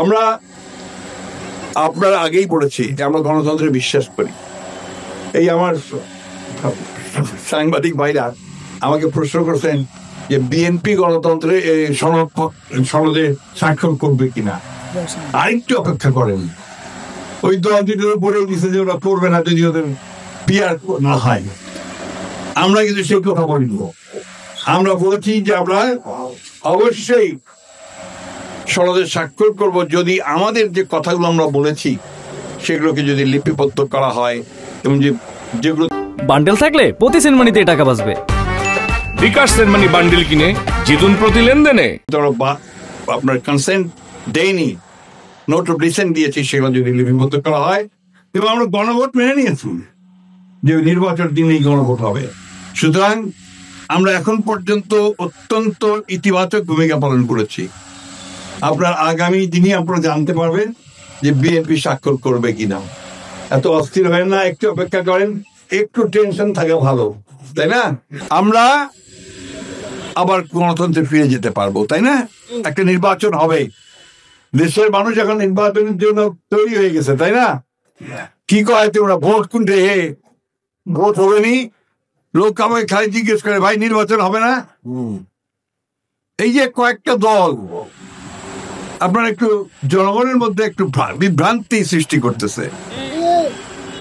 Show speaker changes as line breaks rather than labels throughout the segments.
আমরা আপনার আগেই বলেছি যে আমরা গণতন্ত্রে বিশ্বাস করি। এই আমার সাংবাদিক ভাইরা আমাকে প্রশ্ন করছেন যে বিএনপি গণতন্ত্রে সনদে স্বাক্ষর করবে কিনা। আরেকটু অপেক্ষা করেন, ওই দল দুটোর উপরেও দিচ্ছে যে ওরা করবে না যদি ওদের পিয়ার না হয়। আমরা কিন্তু সেই কথা বলিনি। আমরা বলছি যে আমরা অবশ্যই সনদে স্বাক্ষর করব যদি আমাদের যে কথাগুলো আমরা বলেছি সেগুলোকে যদি লিপিবদ্ধ করা হয় এবং যেগুলো
বান্ডেল থাকলে প্রতি সেনমানিতে টাকা বাঁচবে।
বিকাশ সেনমানি বান্ডেল কিনে জিতুন প্রতি লেনদেনে।
আপনার কনসেন্ট দেয়নি, নোট অফ ডিসেন্ট দিয়েছি, সেগুলো যদি লিপিবদ্ধ করা হয় এবং আমরা গণভোট মেনে নিয়েছি যে নির্বাচন দিনেই গণভোট হবে। সুতরাং আমরা এখন পর্যন্ত অত্যন্ত ইতিবাচক ভূমিকা পালন করেছি। আপনার আগামী দিনে আপনারা জানতে পারবেন যে বিএনপি স্বাক্ষর করবে কিনা। এত অস্থির হয় না, একটু অপেক্ষা করেন, একটু টেনশন থাকে ভালো, তাই না? আমরা আবার গণতন্ত্রে ফিরে যেতে পারবো, তাই না? একটা নির্বাচন হবে, দেশের মানুষ এখন নির্বাচনের জন্য তৈরি হয়ে গেছে, তাই না? কি কয় তোমরা ভোট কোনটে? ভোট হবে নি? লোক আমাকে খালি জিজ্ঞেস করে ভাই নির্বাচন হবে না? এই যে কয়েকটা দল আপনার একটু জনগণের মধ্যে একটু বিভ্রান্তি সৃষ্টি করতেছে।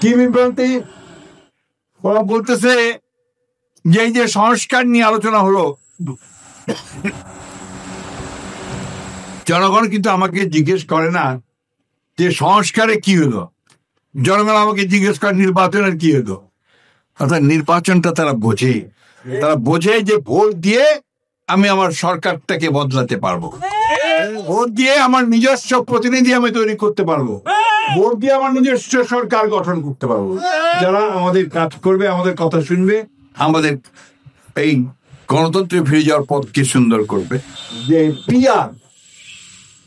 কি বিভ্রান্তি? ওরা বলতেছে যে এই যে সংস্কার নিয়ে আলোচনা হলো, জনগণ কিন্তু আমাকে জিজ্ঞেস করে না যে সংস্কারে কি হলো, জনগণ আমাকে জিজ্ঞেস করে নির্বাচনের কি হলো। অর্থাৎ নির্বাচনটা তারা বোঝে যে ভোট দিয়ে আমি আমার সরকারটাকে বদলাতে পারবো, ভোট দিয়ে আমার নিজস্ব প্রতিনিধি আমি তৈরি করতে পারবো, ভোট দিয়ে আমার নিজস্ব সরকার গঠন করতে পারবো, যারা আমাদের কাজ করবে, আমাদের কথা শুনবে, আমাদের এই গণতন্ত্রে ফিরে যাওয়ার পথকে সুন্দর করবে। যে পিয়ার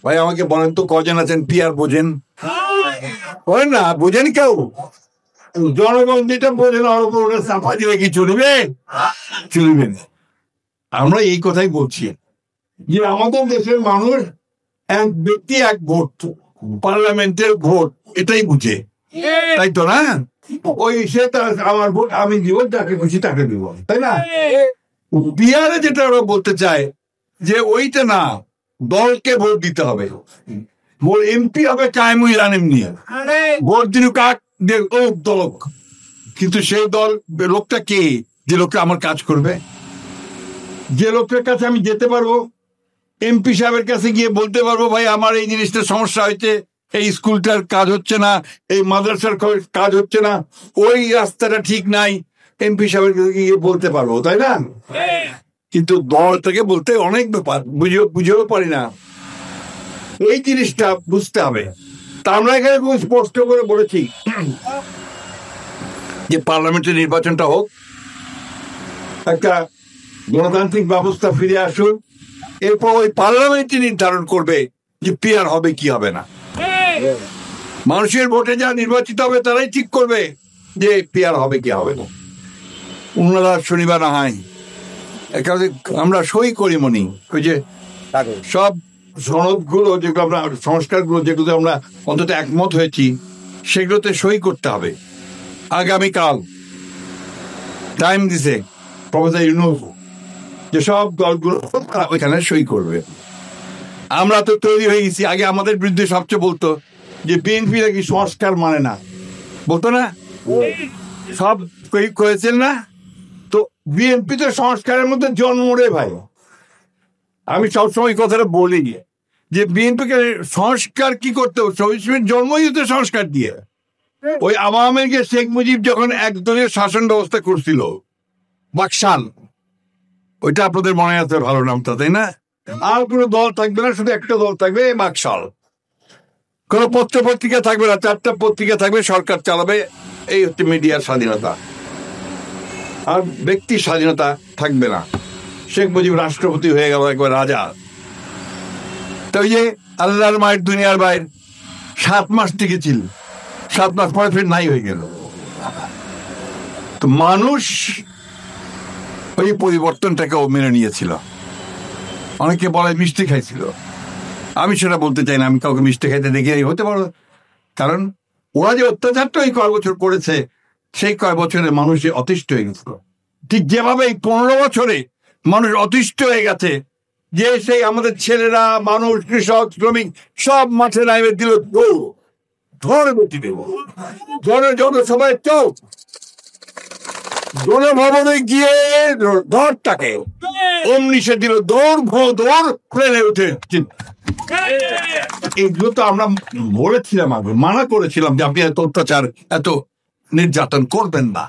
ভাই আমাকে বলেন তো কজন আছেন পিয়ার বোঝেন? বলেন না, বোঝেন কেউ? জনগণ যেটা বোঝেন চাপা দিলে কি চলবে? চলবে না। আমরা এই কথাই বলছি যে আমাদের দেশের মানুষ এক ব্যক্তি এক ভোট, পার্লামেন্টের ভোট, এটাই বুঝে, তাই তো না? ওই সে আমার ভোট আমি দিব, যাকে খুশি তাকে দিব, তাই না? বিহারে যেটা ওরা বলতে চায় যে ওইটা না, দলকে ভোট দিতে হবে, ভোট এমপি হবে কায়েমুল আলম নিয়ে, ভোট দিন কাক দলক, কিন্তু সেই দল লোকটা কে? যে লোকটা আমার কাজ করবে, যে লোকের কাছে আমি যেতে পারবো, এমপি সাহেবের কাছে গিয়ে বলতে পারবো ভাই আমার এই জিনিসটার সমস্যা হয়েছে, এই স্কুলটার কাজ হচ্ছে না, এই মাদ্রাসার কাজ হচ্ছে না, ওই রাস্তাটা ঠিক নাই, এমপি সাহেবের কাছে গিয়ে বলতে পারবো, তাই না? কিন্তু দল থেকে বলতে অনেক ব্যাপার, বুঝেও পারি না, এই জিনিসটা বুঝতে হবে। তা আমরা এখানে খুব স্পষ্ট করে বলেছি যে পার্লামেন্টের নির্বাচনটা হোক, একটা গণতান্ত্রিক ব্যবস্থা ফিরে আসুন, এরপর ওই পার্লামেন্টই নির্ধারণ করবে যে পিয়ার হবে কি হবে না। মানুষের ভোটে যা নির্বাচিত হবে তারাই ঠিক করবে যে পিয়ার হবে কি হবে না। ওনারা শনিবার না হয় আমরা সই করি মনি, ওই যে সব সনদগুলো যেগুলো আমরা সংস্কারগুলো যেগুলো আমরা অন্তত একমত হয়েছি সেগুলোতে সই করতে হবে। আগামীকাল টাইম দিছে প্রফেসর ইউনূস যে সব দলগুলো ওইখানে সই করবে। আমরা তো তৈরি হয়ে গেছি। আগে আমাদের বিরুদ্ধে সবচেয়ে বলতো যে বিএনপি নাকি সংস্কার মানে না, বলতো না? সব করেছেন না? তো বিএনপি তো সংস্কারের মধ্যে জন্ম রে ভাই। আমি সবসময় কথাটা বলি যে বিএনপিকে সংস্কার কি করতে হবে, জন্মই হতো সংস্কার দিয়ে। ওই আওয়ামী লীগের শেখ মুজিব যখন একদলীয় শাসন ব্যবস্থা করছিল, বাকশাল, ওইটা আপনাদের মনে আছে ভালো নামটা, তাই না? আর কোনো দল থাকবে না, শুধু একটা দল থাকবে, বাকশাল। কোনো পত্র পত্রিকা থাকবে না, 4টা পত্রিকা থাকবে, সরকার চালাবে। এই হচ্ছে মিডিয়ার স্বাধীনতা। আর ব্যক্তি স্বাধীনতা থাকবে না। শেখ মুজিব রাষ্ট্রপতি হয়ে গেল, একবার রাজা। তো ওই যে আল্লাহর মায়ের দুনিয়ার বাইর 7 মাস টিকেছিল, 7 মাস পরে ফের নাই হয়ে গেল। তো মানুষ ওই পরিবর্তনটাকেও মেনে নিয়েছিল। অনেকে বলে মিষ্টি খাইছিল, আমি সেটা বলতে চাই না, আমি কাউকে মিষ্টি খাইতে দেখি হতে পারো, কারণ ওরা যে অত্যাচারটা এই কয়েক বছর করেছে সেই কয়েক বছরে মানুষ যে অতিষ্ঠ হয়ে গেছে, ঠিক যেভাবে এই 15 বছরে মানুষ অতিষ্ঠ হয়ে গেছে, যে সেই আমাদের ছেলেরা, মানুষ, কৃষক, শ্রমিক সব মাঠে নামে দিল দৌড়, ধর বেটি দেব জনসভায় চল, জনভবনে গিয়ে ধরটাকে অমনি সে দিল দৌড়, দৌড় প্লেনে উঠে। এইগুলো তো আমরা বলেছিলাম, আগে মানা করেছিলাম যে আপনি এত অত্যাচার, এত নির্যাতন করবেন না।